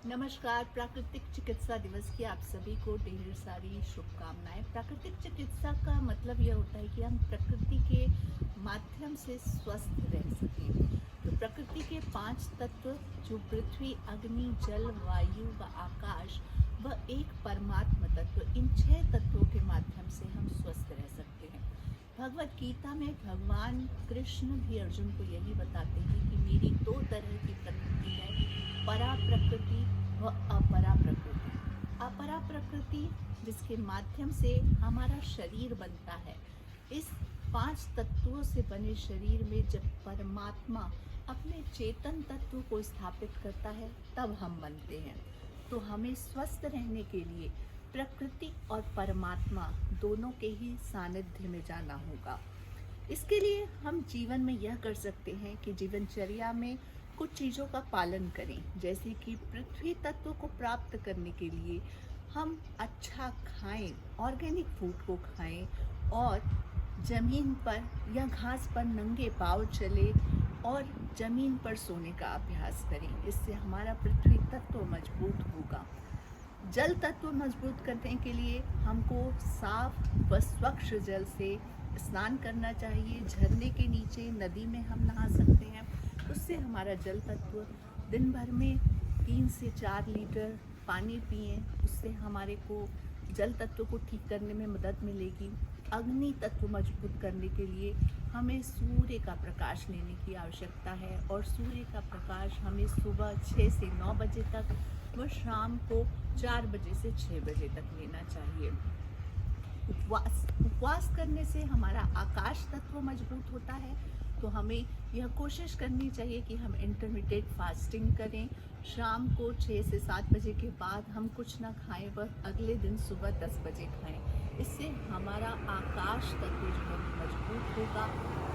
नमस्कार। प्राकृतिक चिकित्सा दिवस की आप सभी को ढेर सारी शुभकामनाएं। प्राकृतिक चिकित्सा का मतलब यह होता है कि हम प्रकृति के माध्यम से स्वस्थ रह सकें। तो प्रकृति के 5 तत्व जो पृथ्वी, अग्नि, जल, वायु व आकाश व एक परमात्म तत्व, इन 6 तत्वों के माध्यम से हम स्वस्थ रह सकते हैं। भगवत गीता में भगवान कृष्ण भी अर्जुन को यही बताते हैं कि मेरी 2 तरह की प्रकृति है, परा प्रकृति व अपरा प्रकृति। अपरा प्रकृति जिसके माध्यम से हमारा शरीर बनता है। इस 5 तत्वों से बने शरीर में जब परमात्मा अपने चेतन तत्व को स्थापित करता है तब हम बनते हैं। तो हमें स्वस्थ रहने के लिए प्रकृति और परमात्मा दोनों के ही सानिध्य में जाना होगा। इसके लिए हम जीवन में यह कर सकते हैं कि जीवनचर्या में कुछ चीज़ों का पालन करें, जैसे कि पृथ्वी तत्व को प्राप्त करने के लिए हम अच्छा खाएं, ऑर्गेनिक फूड को खाएं और ज़मीन पर या घास पर नंगे पांव चले और ज़मीन पर सोने का अभ्यास करें। इससे हमारा पृथ्वी तत्व मजबूत होगा। जल तत्व मजबूत करने के लिए हमको साफ व स्वच्छ जल से स्नान करना चाहिए। झरने के नीचे, नदी में हम नहा सकते हैं। उससे हमारा जल तत्व दिन भर में 3 से 4 लीटर पानी पिएं, उससे हमारे को जल तत्व को ठीक करने में मदद मिलेगी। अग्नि तत्व मजबूत करने के लिए हमें सूर्य का प्रकाश लेने की आवश्यकता है और सूर्य का प्रकाश हमें सुबह 6 से 9 बजे तक व शाम को 4 बजे से 6 बजे तक लेना चाहिए। उपवास करने से हमारा आकाश तत्व मजबूत होता है। तो हमें यह कोशिश करनी चाहिए कि हम इंटरमिटेंट फास्टिंग करें। शाम को 6 से 7 बजे के बाद हम कुछ ना खाएं व अगले दिन सुबह 10 बजे खाएं। इससे हमारा आकाश तत्व जो है मजबूत होगा।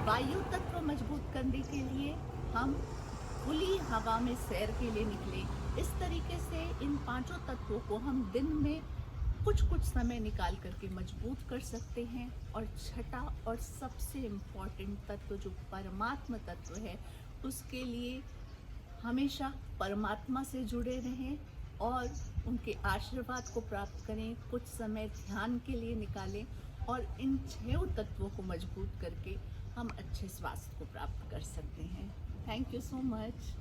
वायु तत्व मजबूत करने के लिए हम खुली हवा में सैर के लिए निकलें। इस तरीके से इन 5 तत्वों को हम दिन में कुछ समय निकाल करके मजबूत कर सकते हैं। और छठा और सबसे इम्पॉर्टेंट तत्व जो परमात्मा तत्व है, उसके लिए हमेशा परमात्मा से जुड़े रहें और उनके आशीर्वाद को प्राप्त करें। कुछ समय ध्यान के लिए निकालें और इन 6 तत्वों को मजबूत करके हम अच्छे स्वास्थ्य को प्राप्त कर सकते हैं। Thank you so much.